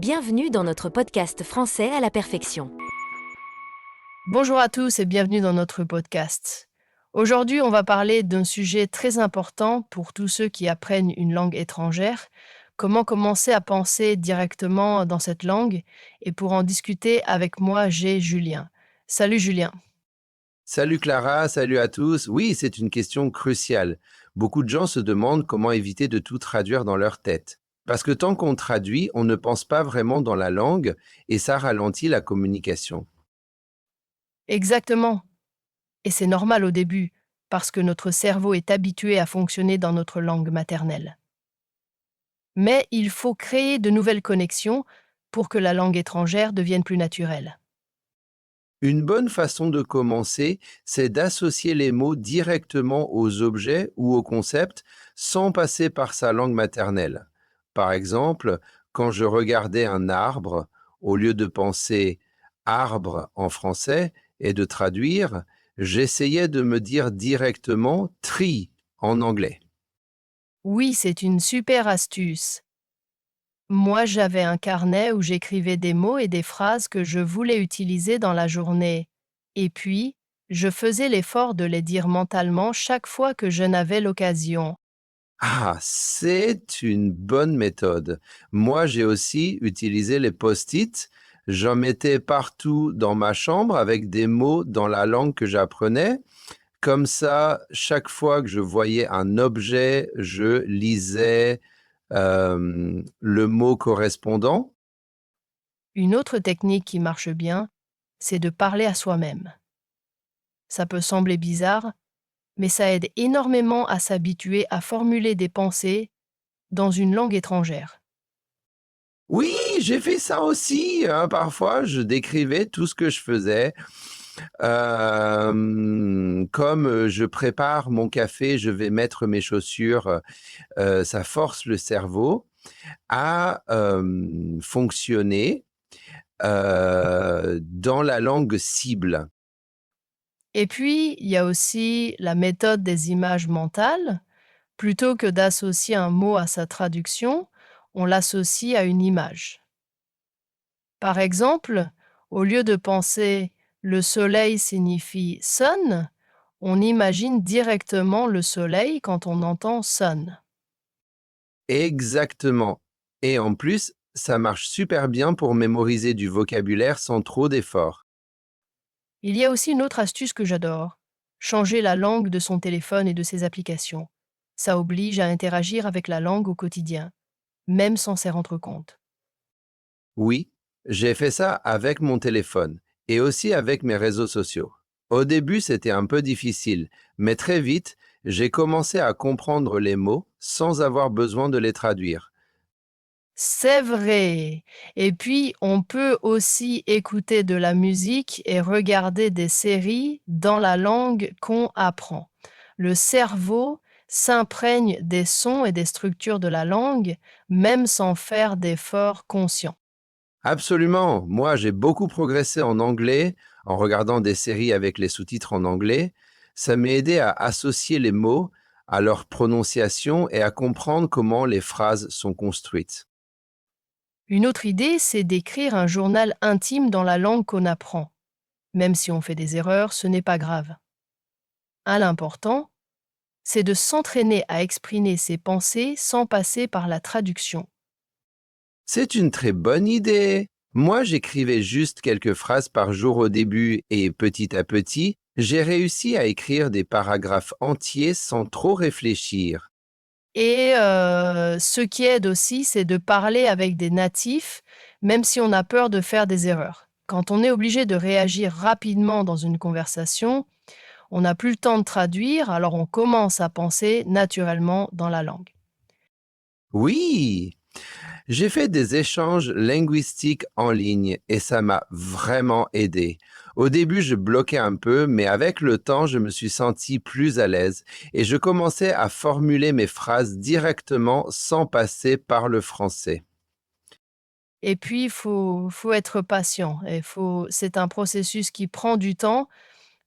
Bienvenue dans notre podcast Français à la perfection. Bonjour à tous et bienvenue dans notre podcast. Aujourd'hui, on va parler d'un sujet très important pour tous ceux qui apprennent une langue étrangère, comment commencer à penser directement dans cette langue. Et pour en discuter avec moi, j'ai Julien. Salut Julien. Salut Clara, salut à tous. Oui, c'est une question cruciale. Beaucoup de gens se demandent comment éviter de tout traduire dans leur tête. Parce que tant qu'on traduit, on ne pense pas vraiment dans la langue et ça ralentit la communication. Exactement. Et c'est normal au début, parce que notre cerveau est habitué à fonctionner dans notre langue maternelle. Mais il faut créer de nouvelles connexions pour que la langue étrangère devienne plus naturelle. Une bonne façon de commencer, c'est d'associer les mots directement aux objets ou aux concepts sans passer par sa langue maternelle. Par exemple, quand je regardais un arbre, au lieu de penser arbre en français et de traduire, j'essayais de me dire directement tree en anglais. Oui, c'est une super astuce. Moi, j'avais un carnet où j'écrivais des mots et des phrases que je voulais utiliser dans la journée. Et puis, je faisais l'effort de les dire mentalement chaque fois que je n'avais l'occasion. Ah, c'est une bonne méthode. Moi, j'ai aussi utilisé les post-it. J'en mettais partout dans ma chambre avec des mots dans la langue que j'apprenais. Comme ça, chaque fois que je voyais un objet, je lisais le mot correspondant. Une autre technique qui marche bien, c'est de parler à soi-même. Ça peut sembler bizarre, mais ça aide énormément à s'habituer à formuler des pensées dans une langue étrangère. Oui, j'ai fait ça aussi, hein. Parfois, je décrivais tout ce que je faisais. Comme je prépare mon café, je vais mettre mes chaussures. Ça force le cerveau à fonctionner dans la langue cible. Et puis, il y a aussi la méthode des images mentales. Plutôt que d'associer un mot à sa traduction, on l'associe à une image. Par exemple, au lieu de penser le soleil signifie sun, on imagine directement le soleil quand on entend sun. Exactement. Et en plus, ça marche super bien pour mémoriser du vocabulaire sans trop d'efforts. Il y a aussi une autre astuce que j'adore, changer la langue de son téléphone et de ses applications. Ça oblige à interagir avec la langue au quotidien, même sans s'y rendre compte. Oui, j'ai fait ça avec mon téléphone et aussi avec mes réseaux sociaux. Au début, c'était un peu difficile, mais très vite, j'ai commencé à comprendre les mots sans avoir besoin de les traduire. C'est vrai. Et puis, on peut aussi écouter de la musique et regarder des séries dans la langue qu'on apprend. Le cerveau s'imprègne des sons et des structures de la langue, même sans faire d'efforts conscients. Absolument, moi j'ai beaucoup progressé en anglais en regardant des séries avec les sous-titres en anglais. Ça m'a aidé à associer les mots à leur prononciation et à comprendre comment les phrases sont construites. Une autre idée, c'est d'écrire un journal intime dans la langue qu'on apprend. Même si on fait des erreurs, ce n'est pas grave. L'important, c'est de s'entraîner à exprimer ses pensées sans passer par la traduction. C'est une très bonne idée. Moi, j'écrivais juste quelques phrases par jour au début et petit à petit, j'ai réussi à écrire des paragraphes entiers sans trop réfléchir. Et ce qui aide aussi, c'est de parler avec des natifs, même si on a peur de faire des erreurs. Quand on est obligé de réagir rapidement dans une conversation, on n'a plus le temps de traduire, alors on commence à penser naturellement dans la langue. Oui, j'ai fait des échanges linguistiques en ligne et ça m'a vraiment aidé. Au début, je bloquais un peu, mais avec le temps, je me suis senti plus à l'aise et je commençais à formuler mes phrases directement sans passer par le français. Et puis, faut être patient. C'est un processus qui prend du temps,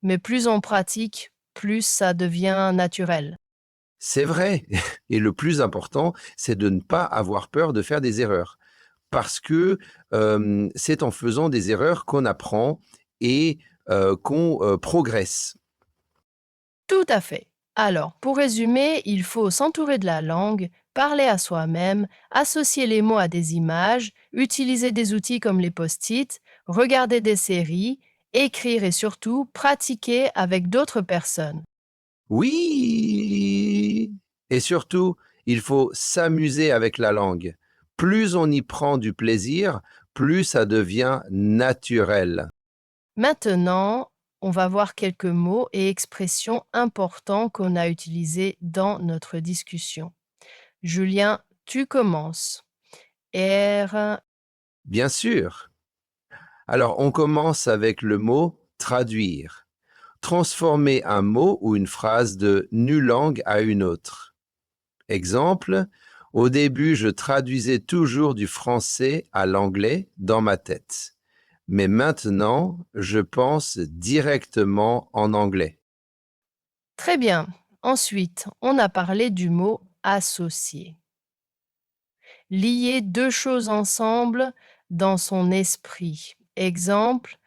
mais plus on pratique, plus ça devient naturel. C'est vrai. Et le plus important, c'est de ne pas avoir peur de faire des erreurs. parce que c'est en faisant des erreurs qu'on apprend et qu'on progresse. Tout à fait. Alors, pour résumer, il faut s'entourer de la langue, parler à soi-même, associer les mots à des images, utiliser des outils comme les post-it, regarder des séries, écrire et surtout pratiquer avec d'autres personnes. Oui! Et surtout, il faut s'amuser avec la langue. Plus on y prend du plaisir, plus ça devient naturel. Maintenant, on va voir quelques mots et expressions importants qu'on a utilisés dans notre discussion. Julien, tu commences. R, Bien sûr. Alors, on commence avec le mot traduire. Transformer un mot ou une phrase d'une langue à une autre. Exemple, au début, je traduisais toujours du français à l'anglais dans ma tête. Mais maintenant, je pense directement en anglais. très bien. Ensuite, on a parlé du mot associer. Lier deux choses ensemble dans son esprit. Exemple,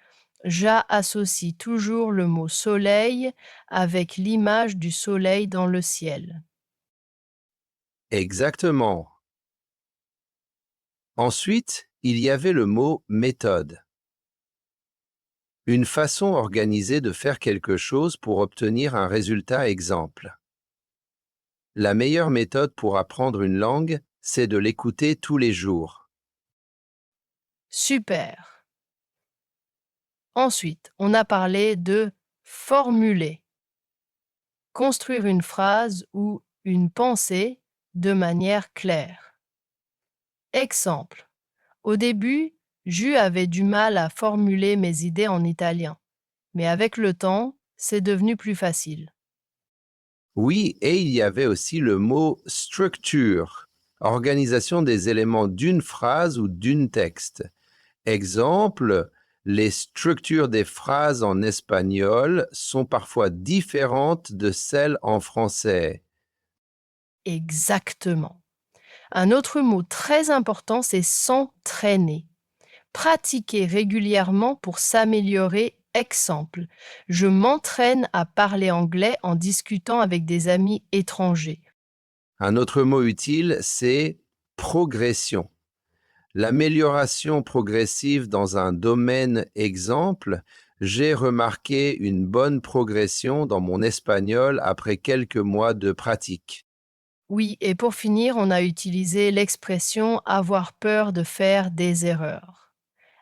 j'associe toujours le mot soleil avec l'image du soleil dans le ciel. Exactement. Ensuite, il y avait le mot méthode. Une façon organisée de faire quelque chose pour obtenir un résultat exemple. La meilleure méthode pour apprendre une langue, c'est de l'écouter tous les jours. Super. Ensuite, on a parlé de formuler. Construire une phrase ou une pensée de manière claire. Exemple. Au début, Jus avait du mal à formuler mes idées en italien, mais avec le temps, c'est devenu plus facile. Oui, et il y avait aussi le mot structure, organisation des éléments d'une phrase ou d'un texte. Exemple, les structures des phrases en espagnol sont parfois différentes de celles en français. Exactement. Un autre mot très important, c'est s'entraîner. Pratiquer régulièrement pour s'améliorer. Exemple, je m'entraîne à parler anglais en discutant avec des amis étrangers. Un autre mot utile, c'est progression. L'amélioration progressive dans un domaine exemple, j'ai remarqué une bonne progression dans mon espagnol après quelques mois de pratique. Oui, et pour finir, on a utilisé l'expression avoir peur de faire des erreurs.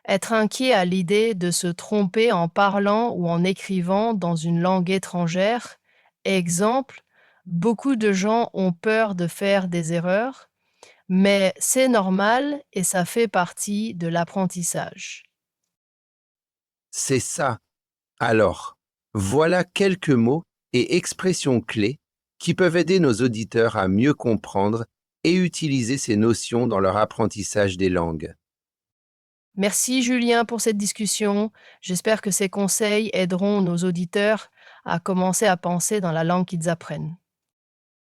Être inquiet à l'idée de se tromper en parlant ou en écrivant dans une langue étrangère. Exemple, beaucoup de gens ont peur de faire des erreurs, mais c'est normal et ça fait partie de l'apprentissage. C'est ça. Alors, voilà quelques mots et expressions clés qui peuvent aider nos auditeurs à mieux comprendre et utiliser ces notions dans leur apprentissage des langues. Merci Julien pour cette discussion. J'espère que ces conseils aideront nos auditeurs à commencer à penser dans la langue qu'ils apprennent.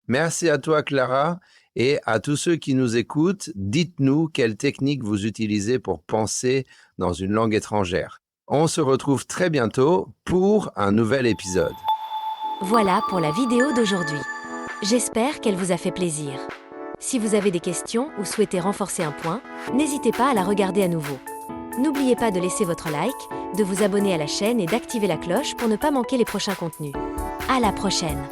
Merci à toi, Clara, et à tous ceux qui nous écoutent, dites-nous quelles techniques vous utilisez pour penser dans une langue étrangère. On se retrouve très bientôt pour un nouvel épisode. Voilà pour la vidéo d'aujourd'hui. J'espère qu'elle vous a fait plaisir. Si vous avez des questions ou souhaitez renforcer un point, n'hésitez pas à la regarder à nouveau. N'oubliez pas de laisser votre like, de vous abonner à la chaîne et d'activer la cloche pour ne pas manquer les prochains contenus. À la prochaine!